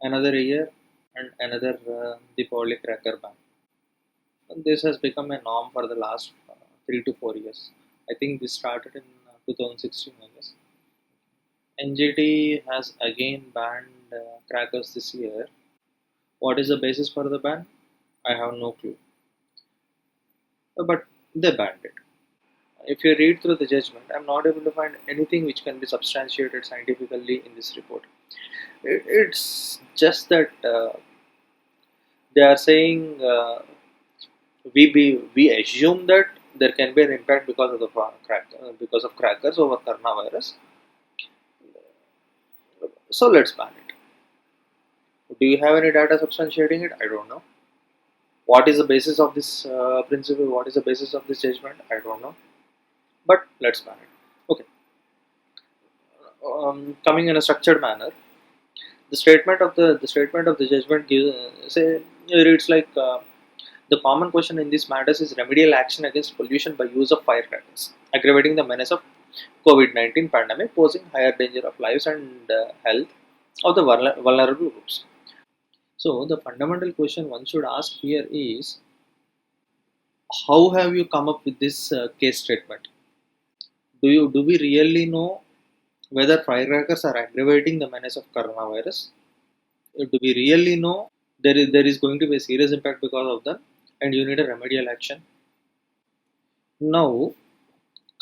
another year, and another Deepavali cracker ban. And this has become a norm for the last 3 to 4 years. I think this started in 2016, I guess. NGT has again banned crackers this year. What is the basis for the ban? I have no clue. But they banned it. If you read through the judgment, I'm not able to find anything which can be substantiated scientifically in this report. It's just that they are saying we assume that there can be an impact because of the because of crackers over coronavirus. So let's ban it. Do you have any data substantiating it? I don't know. What is the basis of this principle? What is the basis of this judgment? I don't know. But let's ban it. Okay. Coming in a structured manner, the statement of the judgment gives say reads like the common question in these matters is remedial action against pollution by use of firecrackers, aggravating the menace of COVID-19 pandemic, posing higher danger of lives and health of the vulnerable groups. So the fundamental question one should ask here is, how have you come up with this case statement? Do we really know whether firecrackers are aggravating the menace of coronavirus? Do we really know there is going to be a serious impact because of them, and you need a remedial action? Now,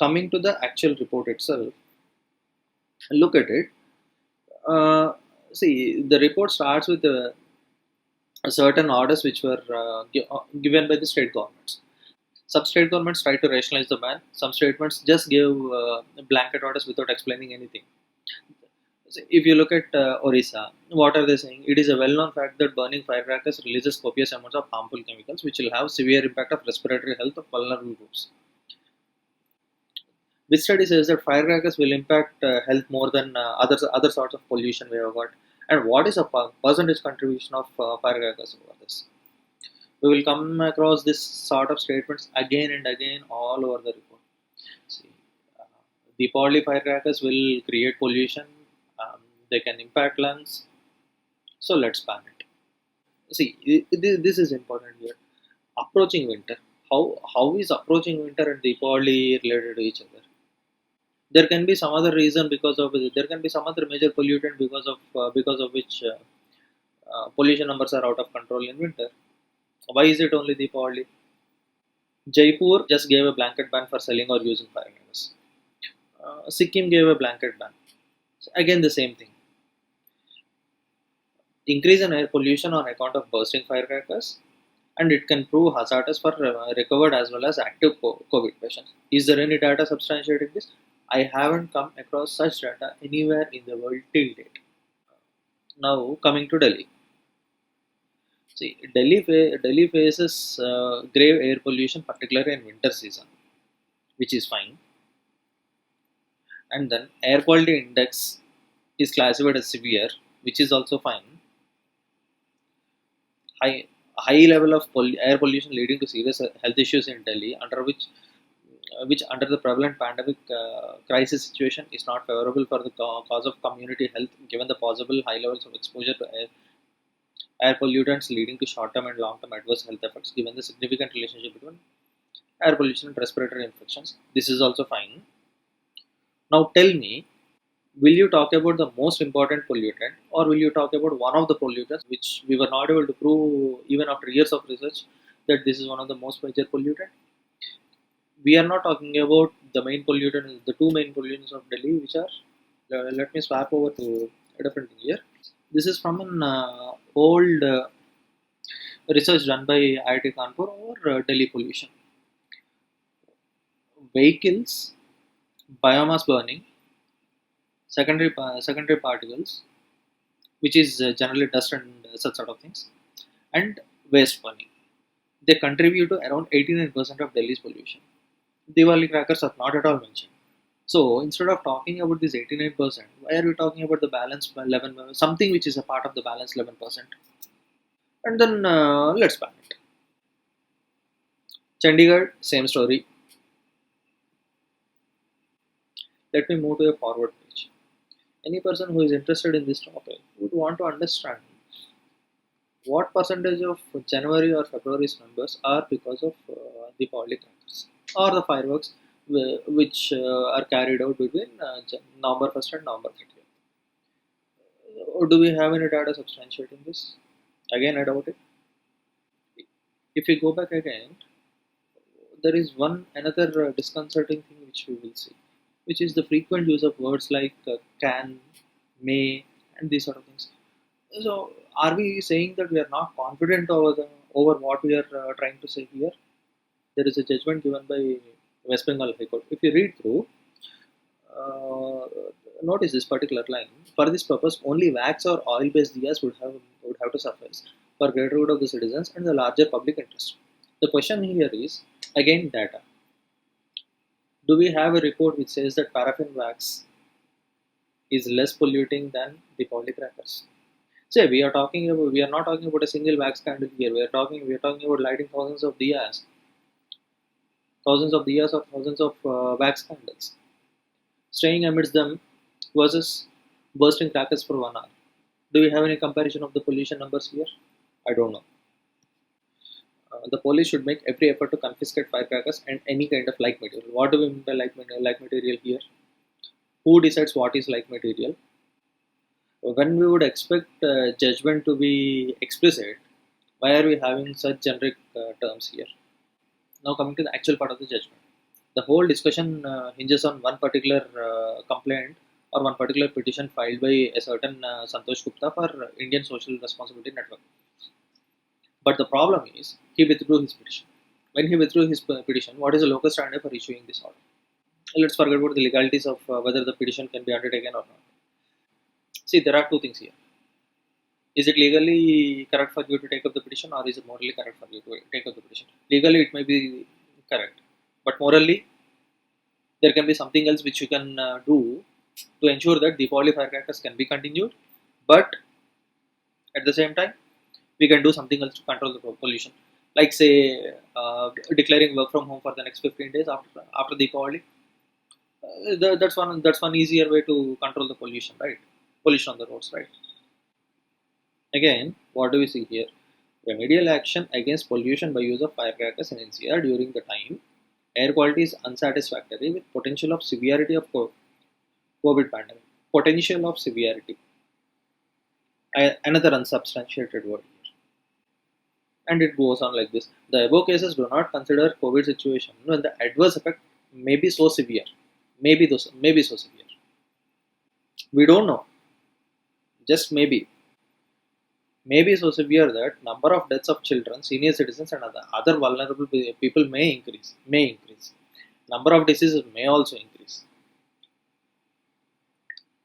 coming to the actual report itself, look at it. Uh, See, the report starts with certain orders which were given by the state governments. Some state governments try to rationalize the ban. Some statements just give blanket orders without explaining anything. So if you look at Orissa, what are they saying? It is a well-known fact that burning firecrackers releases copious amounts of harmful chemicals, which will have severe impact of respiratory health of vulnerable groups. This study says that firecrackers will impact health more than other sorts of pollution we have got. And what is a percentage contribution of firecrackers over this? We will come across this sort of statements again and again all over the report. See, uh, the Deepavali firecrackers will create pollution. They can impact lungs. So let's ban it. See, this is important here. Approaching winter. How is approaching winter and Deepavali related to each other? There can be some other reason because of there can be some other major pollutant because of which pollution numbers are out of control in winter. Why is it only Deepavali? Jaipur just gave a blanket ban for selling or using fireworks. Sikkim gave a blanket ban. So again, the same thing. Increase in air pollution on account of bursting firecrackers, and it can prove hazardous for recovered as well as active COVID patients. Is there any data substantiating this? I haven't come across such data anywhere in the world till date. Now, coming to Delhi. See, Delhi faces grave air pollution, particularly in winter season, which is fine. And then air quality index is classified as severe, which is also fine. High level of air pollution leading to serious health issues in Delhi, which under the prevalent pandemic crisis situation is not favorable for the cause of community health, given the possible high levels of exposure to air pollutants leading to short-term and long-term adverse health effects, given the significant relationship between air pollution and respiratory infections. This is also fine. Now tell me, will you talk about the most important pollutant, or will you talk about one of the pollutants which we were not able to prove even after years of research that this is one of the most major pollutant? We are not talking about the main pollutant, the two main pollutants of Delhi, which are, let me swap over to a different thing here. This is from an old research done by IIT Kanpur over Delhi pollution. Vehicles, biomass burning, secondary particles, which is generally dust and such sort of things, and waste burning. They contribute to around 89% of Delhi's pollution. Diwali crackers are not at all mentioned. So instead of talking about this 89%, why are we talking about the balance 11, something which is a part of the balance 11%? And then let's ban it. Chandigarh, same story. Let me move to a forward page. Any person who is interested in this topic would want to understand what percentage of January or February's numbers are because of the polycrackers or the fireworks which are carried out between November 1st and November 30th? Do we have any data substantiating this? Again, I doubt it. If we go back again, there is one another disconcerting thing which we will see, which is the frequent use of words like can, may, and these sort of things. So, are we saying that we are not confident over what we are trying to say here? There is a judgment given by West Bengal High Court. If you read through, uh, notice this particular line. For this purpose, only wax or oil-based diyas would have to suffice for greater good of the citizens and the larger public interest. The question here is again data. Do we have a report which says that paraffin wax is less polluting than the polycrackers? Say we are not talking about a single wax candle here. We are talking about lighting thousands of diyas or thousands of wax candles, staying amidst them versus bursting crackers for 1 hour. Do we have any comparison of the pollution numbers here? I don't know. The police should make every effort to confiscate firecrackers and any kind of like material. What do we mean by like material here? Who decides what is like material? When we would expect judgment to be explicit, why are we having such generic terms here? Now coming to the actual part of the judgment, the whole discussion hinges on one particular complaint or one particular petition filed by a certain Santosh Gupta for Indian Social Responsibility Network. But the problem is he withdrew his petition. When he withdrew his petition, what is the locus standi for issuing this order? Let's forget about the legalities of whether the petition can be undertaken or not. See, there are two things here. Is it legally correct for you to take up the petition, or is it morally correct for you to take up the petition? Legally, it may be correct, but morally, there can be something else which you can do to ensure that Deepavali firecrackers can be continued, but at the same time, we can do something else to control the pollution, like say declaring work from home for the next 15 days after Deepavali. That's one easier way to control the pollution, right? Pollution on the roads, right? Again, what do we see here? Remedial action against pollution by use of firecrackers in NCR during the time air quality is unsatisfactory with potential of severity of COVID pandemic. Potential of severity. Another unsubstantiated word here. And it goes on like this. The above cases do not consider COVID situation when the adverse effect may be so severe. Maybe so severe. We don't know. Just maybe so severe that number of deaths of children, senior citizens, and other vulnerable people may increase. Number of diseases may also increase.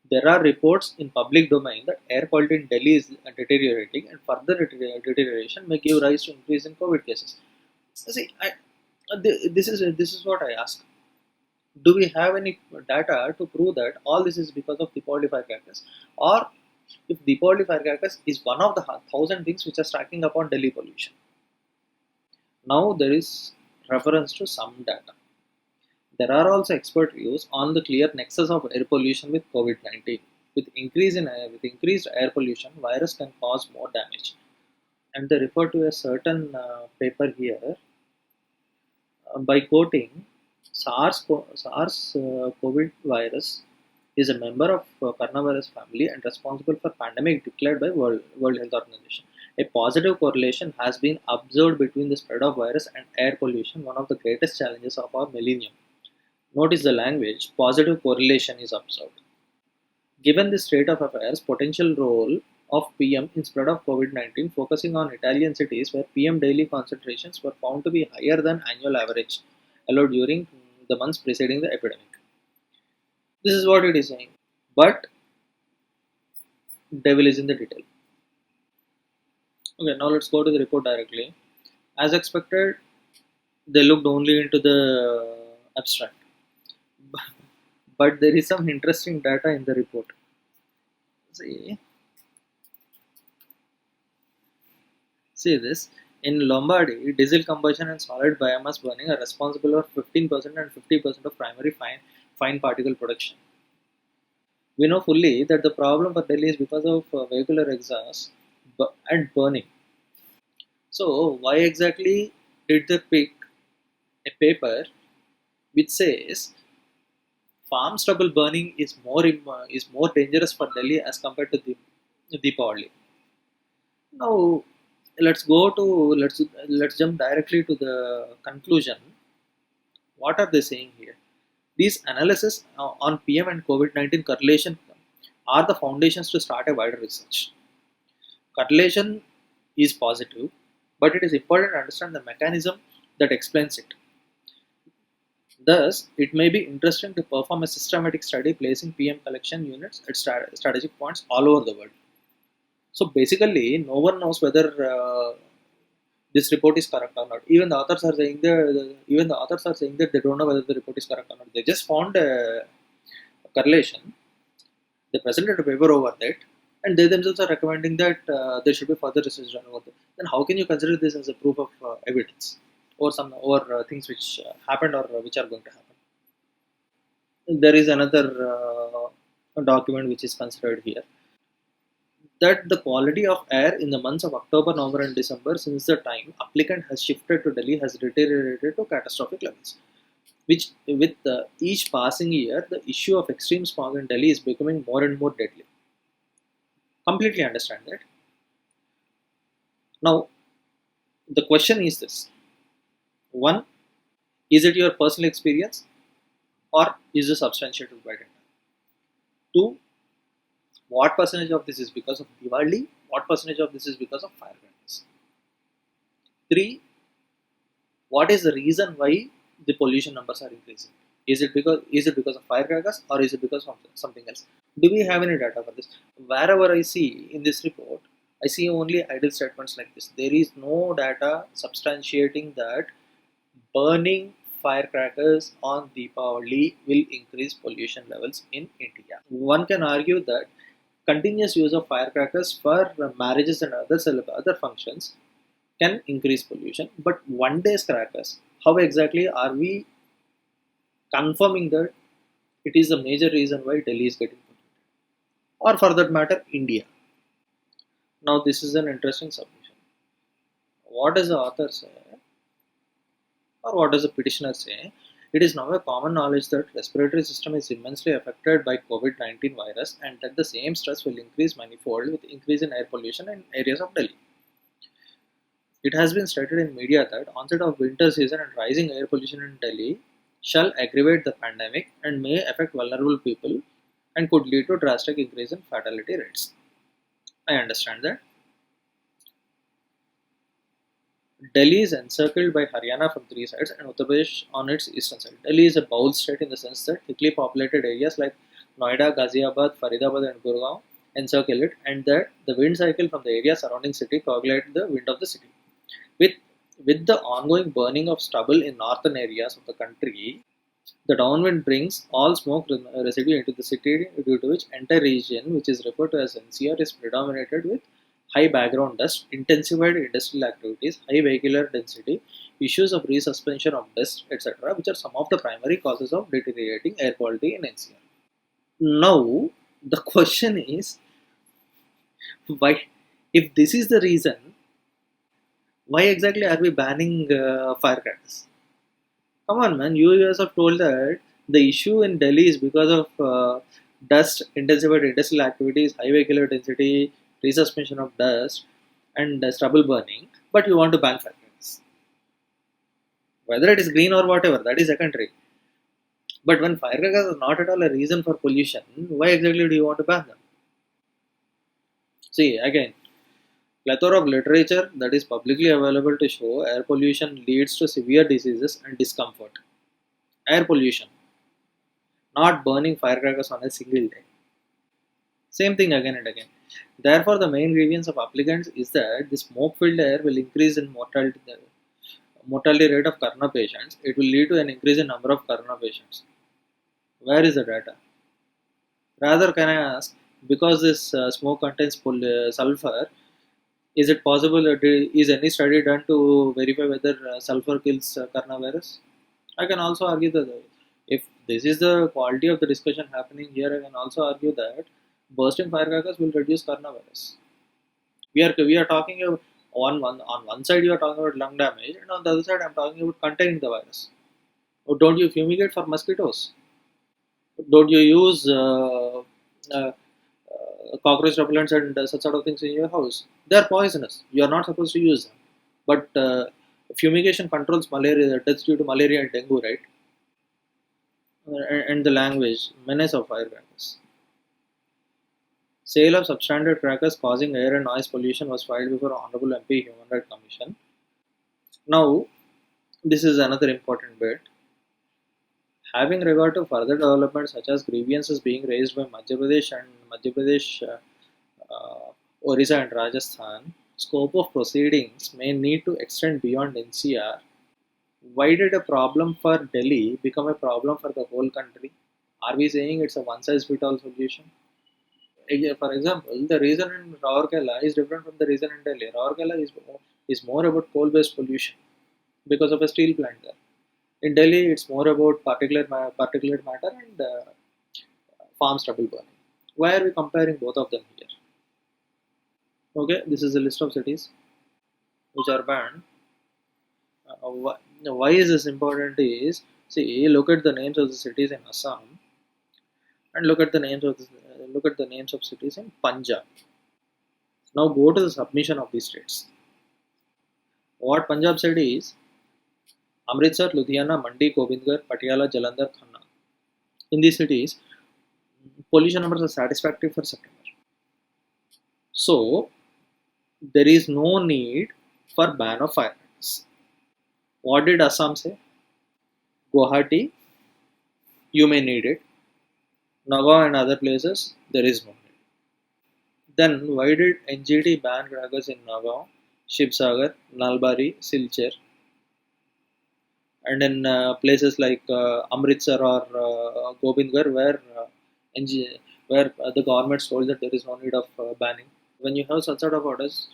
There are reports in public domain that air quality in Delhi is deteriorating, and further deterioration may give rise to increase in COVID cases. See, this is what I ask. Do we have any data to prove that all this is because of Deepavali firecrackers, or if Deepavali firecrackers is one of the thousand things which are stacking upon Delhi pollution? Now there is reference to some data. There are also expert views on the clear nexus of air pollution with COVID-19. With increased air pollution, virus can cause more damage. And they refer to a certain paper here by quoting SARS-CoV virus is a member of coronavirus family and responsible for pandemic declared by World Health Organization. A positive correlation has been observed between the spread of virus and air pollution, one of the greatest challenges of our millennium. Notice the language, positive correlation is observed. Given this state of affairs, potential role of PM in spread of COVID-19, focusing on Italian cities where PM daily concentrations were found to be higher than annual average allowed during the months preceding the epidemic. This is what it is saying. But devil is in the detail. Okay, now let's go to the report directly. As expected, they looked only into the abstract. But there is some interesting data in the report. See this. In Lombardy, diesel combustion and solid biomass burning are responsible for 15% and 50% of primary fine particle production. We know fully that the problem for Delhi is because of vehicular exhaust and burning. So why exactly did they pick a paper which says farm stubble burning is more dangerous for Delhi as compared to Deepavali? Now let's go to let's jump directly to the conclusion. What are they saying here? These analysis on PM and COVID-19 correlation are the foundations to start a wider research. Correlation is positive, but it is important to understand the mechanism that explains it. Thus, it may be interesting to perform a systematic study placing PM collection units at strategic points all over the world. So basically, no one knows whether this report is correct or not. Even the authors are saying even the authors are saying that they don't know whether the report is correct or not. They just found a correlation. They presented a paper over that, and they themselves are recommending that there should be further research done over that. Then how can you consider this as a proof of evidence or things which happened or which are going to happen? There is another document which is considered here, that the quality of air in the months of October, November, and December since the time applicant has shifted to Delhi has deteriorated to catastrophic levels. Which, with each passing year, the issue of extreme smog in Delhi is becoming more and more deadly. Completely understand that. Now, the question is this: one, is it your personal experience, or is it substantiated by data? Two, what percentage of this is because of Diwali? What percentage of this is because of fireworks? Three, what is the reason why the pollution numbers are increasing? Is it because of firecrackers, or is it because of something else? Do we have any data for this? Wherever I see in this report, I see only idle statements like this. There is no data substantiating that burning firecrackers on Deepavali will increase pollution levels in India. One can argue that continuous use of firecrackers for marriages and other functions can increase pollution, but one day's crackers, how exactly are we confirming that it is a major reason why Delhi is getting polluted? Or for that matter, India. Now, this is an interesting submission. What does the author say, or what does the petitioner say? It is now a common knowledge that respiratory system is immensely affected by COVID-19 virus, and that the same stress will increase manifold with increase in air pollution in areas of Delhi. It has been stated in media that onset of winter season and rising air pollution in Delhi shall aggravate the pandemic and may affect vulnerable people and could lead to drastic increase in fatality rates. I understand that. Delhi is encircled by Haryana from three sides and Uttar Pradesh on its eastern side. Delhi is a bowl state in the sense that thickly populated areas like Noida, Ghaziabad, Faridabad, and Gurgaon encircle it, and that the wind cycle from the area surrounding city coagulate the wind of the city. With with the ongoing burning of stubble in northern areas of the country, the downwind brings all smoke residue into the city, due to which entire region, which is referred to as NCR, is predominated with high background dust, intensified industrial activities, high vehicular density, issues of resuspension of dust, etc., which are some of the primary causes of deteriorating air quality in NCR. Now, the question is, why, if this is the reason, why exactly are we banning firecrackers? Come on, man. You yourself told that the issue in Delhi is because of dust, intensified industrial activities, high vehicular density, resuspension of dust, and stubble burning. But you want to ban firecrackers. Whether it is green or whatever, that is secondary. But when firecrackers are not at all a reason for pollution, why exactly do you want to ban them? See, again, plethora of literature that is publicly available to show air pollution leads to severe diseases and discomfort. Air pollution, not burning firecrackers on a single day. Same thing again and again. Therefore, the main grievance of applicants is that the smoke-filled air will increase in mortality rate of corona patients. It will lead to an increase in number of corona patients. Where is the data? Rather, can I ask, because this smoke contains sulfur, is it possible that is any study done to verify whether sulfur kills coronavirus? I can also argue that if this is the quality of the discussion happening here, I can also argue that bursting firecrackers will reduce coronavirus. We are talking On one side you are talking about lung damage, and on the other side I'm talking about containing the virus. Oh, don't you fumigate for mosquitoes? Don't you use cockroach repellents and such sort of things in your house? They are poisonous. You are not supposed to use them. But fumigation controls malaria, deaths due to malaria and dengue, right? And the language, menace of firecrackers. Sale of substandard crackers causing air and noise pollution was filed before Honorable MP Human Rights Commission. Now, this is another important bit. Having regard to further developments such as grievances being raised by Madhya Pradesh, Orissa and Rajasthan, scope of proceedings may need to extend beyond NCR. Why did a problem for Delhi become a problem for the whole country? Are we saying it's a one-size-fits-all solution? For example, the reason in Rourkela is different from the reason in Delhi. Rourkela is more about coal-based pollution because of a steel plant there. In Delhi, it's more about particulate matter and farm stubble burning. Why are we comparing both of them here? Okay, this is a list of cities which are banned. Why is this important? Is see, look at the names of the cities in Assam and look at the names of cities in Punjab. Now go to the submission of these states. What Punjab said is Amritsar, Ludhiana, Mandi, Gobindgarh, Patiala, Jalandhar, Khanna. In these cities, pollution numbers are satisfactory for September. So there is no need for ban of fireworks. What did Assam say? Guwahati, you may need it. Nagaon and other places, there is no need. Then why did NGT ban crackers in Nagaon, Shivsagar, Nalbari, Silchar, and in places like Amritsar or Gobindgarh, where the government told that there is no need of banning? When you have such sort of orders,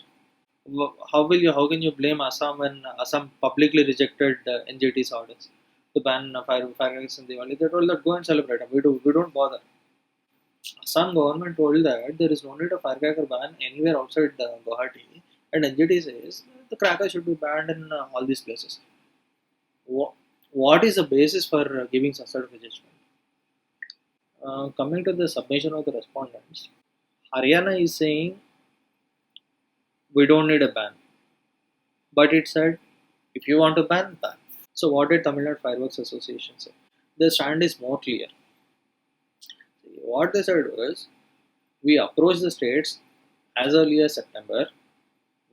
how can you blame Assam when Assam publicly rejected NGT's orders to ban fireworks in Diwali? They told that go and celebrate. We don't bother. Assam government told that there is no need of firecracker ban anywhere outside Guwahati, and NGT says the crackers should be banned in all these places. What is the basis for giving such sort of a judgment? Coming to the submission of the respondents, Haryana is saying we don't need a ban, but it said if you want to ban, ban. So what did Tamil Nadu Fireworks Association say? Their stand is more clear. What they said was we approached the states as early as September.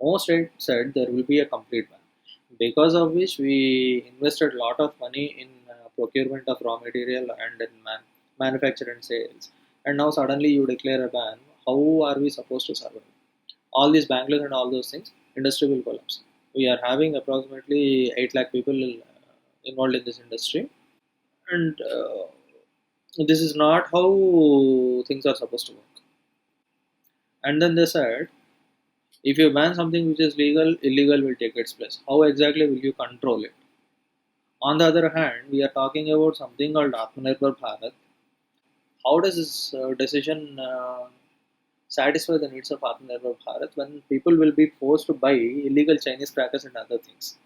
No state said there will be a complete ban, because of which we invested a lot of money in procurement of raw material and in manufacture and sales. And now suddenly you declare a ban. How are we supposed to survive? All these Bangalore and all those things, industry will collapse. We are having approximately 8 lakh people involved in this industry, and this is not how things are supposed to work. And then they said, if you ban something which is legal, illegal will take its place. How exactly will you control it? On the other hand, we are talking about something called Atmanirbhar Bharat. How does this decision satisfy the needs of Atmanirbhar Bharat when people will be forced to buy illegal Chinese crackers and other things?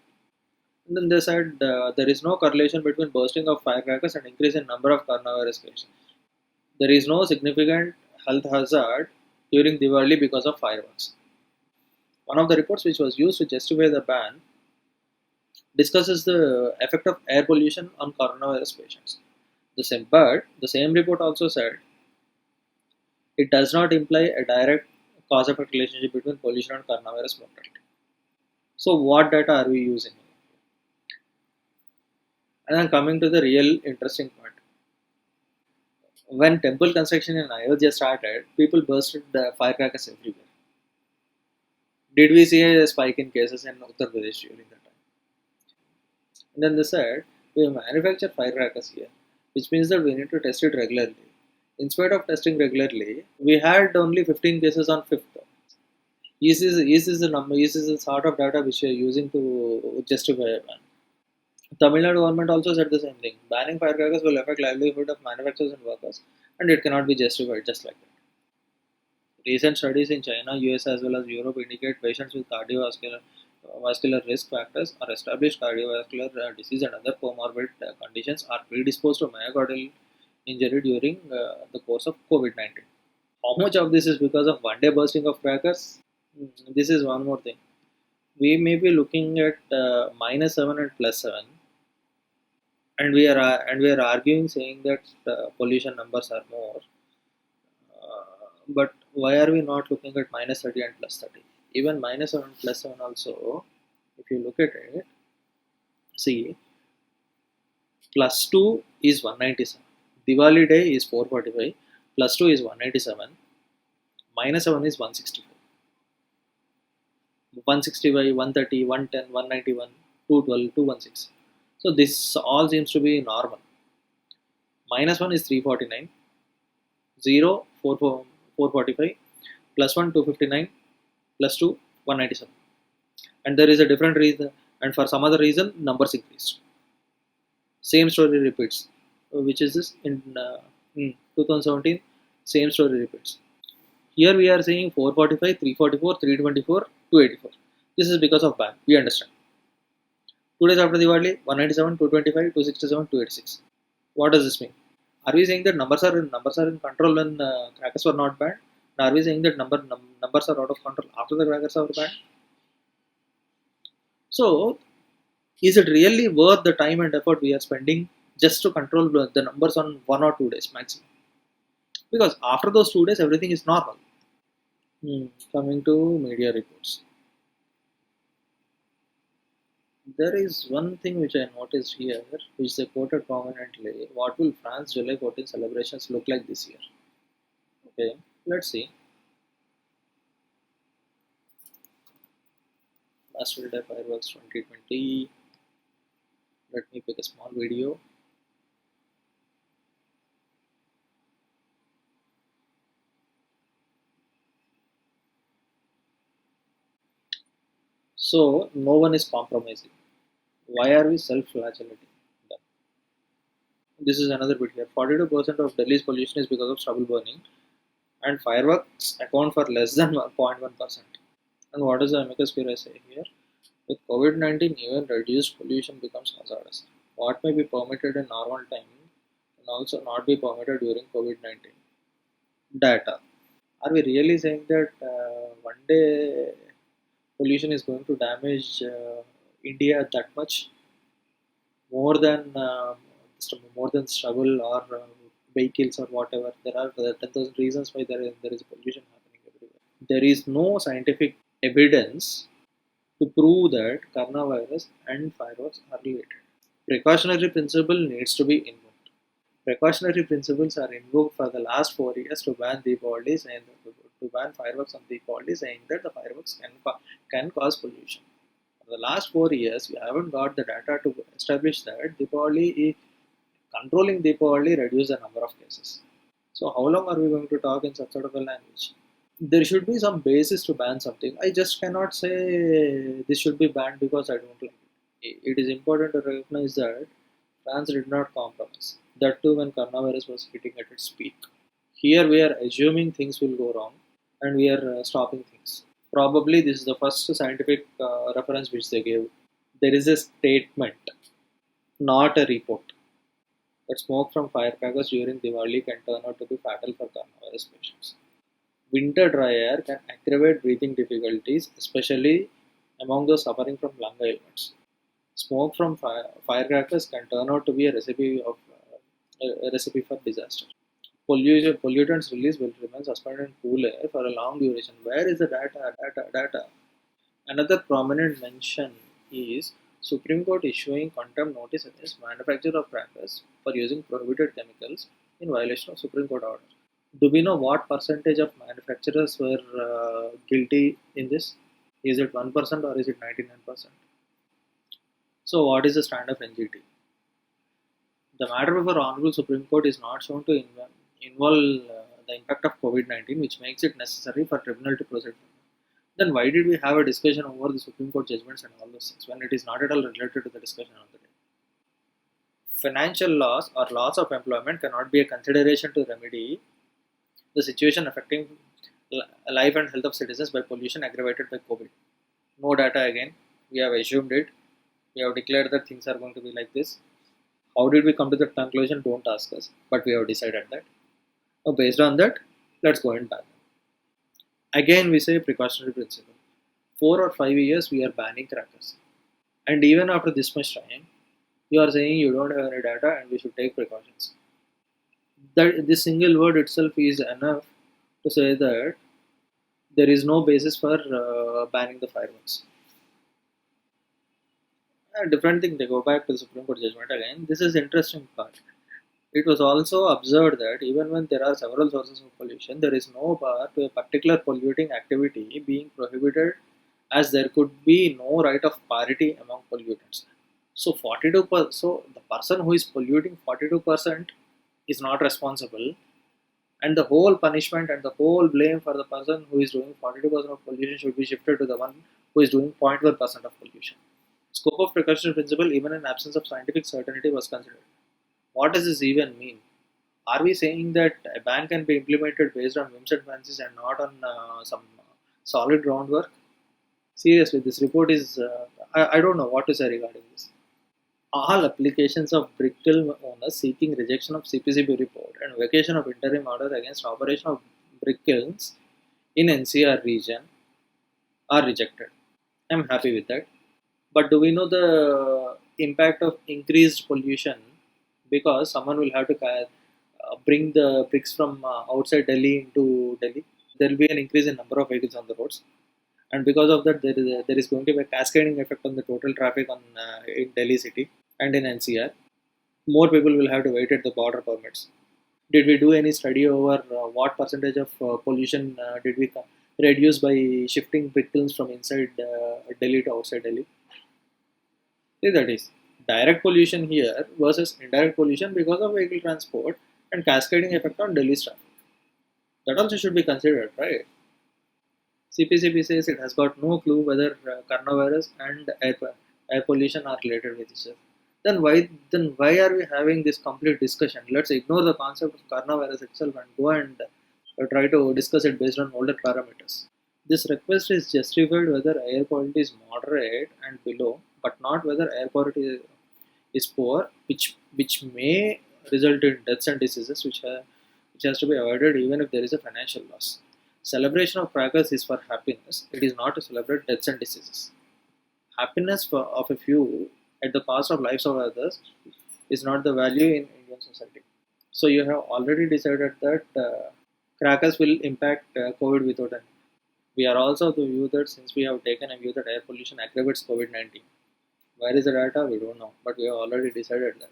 And then they said there is no correlation between bursting of firecrackers and increase in number of coronavirus cases. There is no significant health hazard during Diwali because of fireworks. One of the reports which was used to justify the ban discusses the effect of air pollution on coronavirus patients. The same report also said it does not imply a direct cause effect relationship between pollution and coronavirus mortality. So, what data are we using? And then coming to the real interesting point. When temple construction in Ayodhya started, people bursted the firecrackers everywhere. Did we see a spike in cases in Uttar Pradesh during that time? And then they said, we manufacture firecrackers here, which means that we need to test it regularly. In spite of testing regularly, we had only 15 cases on 5th. Is this the number? Is this the sort of data which we are using to justify a ban? Tamil Nadu government also said the same thing. Banning firecrackers will affect livelihood of manufacturers and workers, and it cannot be justified just like that. Recent studies in China, US, as well as Europe indicate patients with vascular risk factors or established cardiovascular disease and other comorbid conditions are predisposed to myocardial injury during the course of COVID 19. How much of this is because of one day bursting of crackers? This is one more thing. We may be looking at -7 and +7, and we are arguing saying that pollution numbers are more. But why are we not looking at -30 and +30? Even -7 +7 also, if you look at it, see, +2 is 197. Diwali day is 445. +2 is 197. -7 is 164. 165, 130, 110, 191, 212, 216. So this all seems to be normal. -1 is 349. 0, 445. +1, 259. +2, 197. And there is a different reason, and for some other reason, numbers increased. Same story repeats, which is this in 2017, same story repeats. Here we are saying 445, 344, 324, 284. This is because of ban. We understand. 2 days after Diwali, 197, 225, 267, 286. What does this mean? Are we saying that numbers are in control when crackers were not banned? Are we saying that numbers are out of control after the crackers are banned? So, is it really worth the time and effort we are spending just to control the numbers on 1 or 2 days maximum? Because after those 2 days, everything is normal. Coming to media reports, there is one thing which I noticed here, which they quoted prominently. What will France July 14 celebrations look like this year? Okay, let's see. Bastille Day Fireworks 2020. Let me pick a small video. So, no one is compromising. Why are we self-flagellating? This is another bit here. 42% of Delhi's pollution is because of stubble burning, and fireworks account for less than 0.1%. And what does the amicus curiae say here? With COVID 19, even reduced pollution becomes hazardous. What may be permitted in normal time can also not be permitted during COVID 19. Data. Are we really saying that one day pollution is going to damage India that much? More than stubble or vehicles or whatever. There are 10,000 reasons why there is pollution happening everywhere. There is no scientific evidence to prove that coronavirus and fireworks are related. Precautionary principle needs to be invoked. Precautionary principles are invoked for the last 4 years to ban Deepavali, saying to ban fireworks on Deepavali, saying that the fireworks can cause pollution. For the last 4 years, we haven't got the data to establish that controlling Deepavali reduce the number of cases. So how long are we going to talk in such sort of a language? There should be some basis to ban something. I just cannot say this should be banned because I don't like it. It is important to recognize that France did not compromise. That too when coronavirus was hitting at its peak. Here we are assuming things will go wrong and we are stopping things. Probably this is the first scientific reference which they gave. There is a statement, not a report, that smoke from firecrackers during Diwali can turn out to be fatal for coronavirus patients. Winter dry air can aggravate breathing difficulties, especially among those suffering from lung ailments. Smoke from firecrackers can turn out to be a recipe for disaster. Pollutants release will remain suspended in cool air for a long duration. Where is the data? Data. Another prominent mention is Supreme Court issuing contempt notice against manufacturer of crackers for using prohibited chemicals in violation of Supreme Court order. Do we know what percentage of manufacturers were guilty in this? Is it 1% or is it 99%? So, what is the stand of NGT? The matter before Honorable Supreme Court is not shown to involve the impact of COVID 19, which makes it necessary for tribunal to proceed. Then, why did we have a discussion over the Supreme Court judgments and all those things when it is not at all related to the discussion of the day? Financial loss or loss of employment cannot be a consideration to remedy the situation affecting life and health of citizens by pollution aggravated by COVID. No data again. We have assumed it. We have declared that things are going to be like this. How did we come to that conclusion? Don't ask us. But we have decided that. Now, based on that, let's go and ban them. Again, we say precautionary principle. 4 or 5 years, we are banning crackers. And even after this much time, you are saying you don't have any data and we should take precautions. That this single word itself is enough to say that there is no basis for banning the fireworks. A different thing, they go back to the Supreme Court judgment again. This is interesting part. It was also observed that even when there are several sources of pollution, there is no bar to a particular polluting activity being prohibited, as there could be no right of parity among pollutants. So 42%, so the person who is polluting 42% is not responsible, and the whole punishment and the whole blame for the person who is doing 42% of pollution should be shifted to the one who is doing 0.1% of pollution. Scope of precautionary principle, even in absence of scientific certainty, was considered. What does this even mean? Are we saying that a ban can be implemented based on whims and fancies and not on some solid groundwork? Seriously, this report is. I don't know what to say regarding this. All applications of brick kiln owners seeking rejection of CPCB report and vacation of interim order against operation of brick kilns in NCR region are rejected. I'm happy with that. But do we know the impact of increased pollution? Because someone will have to bring the bricks from outside Delhi into Delhi. There will be an increase in number of vehicles on the roads, and because of that, there is going to be a cascading effect on the total traffic on in Delhi city and in NCR. More people will have to wait at the border permits. Did we do any study over what percentage of pollution did we reduce by shifting brick kilns from inside Delhi to outside Delhi? See, that is direct pollution here versus indirect pollution because of vehicle transport and cascading effect on Delhi's traffic. That also should be considered, right? CPCB says it has got no clue whether coronavirus and air pollution are related with each other. Then why are we having this complete discussion? Let's ignore the concept of coronavirus itself and go and try to discuss it based on older parameters. This request is justified whether air quality is moderate and below, but not whether air quality is poor, which may result in deaths and diseases, which has to be avoided even if there is a financial loss. Celebration of crackers is for happiness. It is not to celebrate deaths and diseases. Happiness of a few at the cost of lives of others is not the value in Indian society. So you have already decided that crackers will impact COVID without any. We are also of the view that since we have taken a view that air pollution aggravates COVID-19, where is the data? We don't know, but we have already decided that.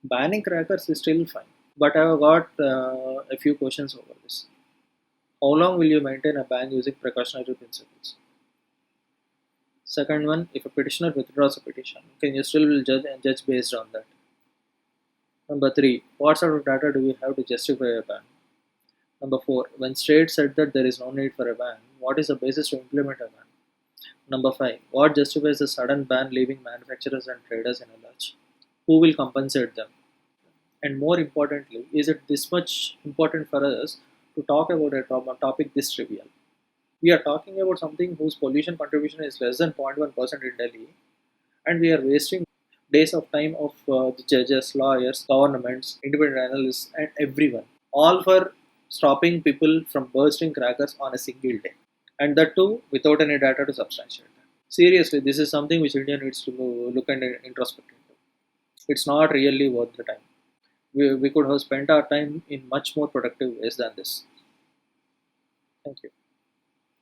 Banning crackers is still fine, but I have got a few questions over this. How long will you maintain a ban using precautionary principles? Second one, if a petitioner withdraws a petition, can you still judge based on that? Number three, what sort of data do we have to justify a ban? Number four, when state said that there is no need for a ban, what is the basis to implement a ban? Number five, what justifies the sudden ban leaving manufacturers and traders in a lurch? Who will compensate them? And more importantly, is it this much important for us to talk about a topic this trivial? We are talking about something whose pollution contribution is less than 0.1% in Delhi, and we are wasting days of time of the judges, lawyers, governments, independent analysts, and everyone, all for stopping people from bursting crackers on a single day, and that too without any data to substantiate that. Seriously, this is something which India needs to look and introspect into. It's not really worth the time. We could have spent our time in much more productive ways than this. Thank you.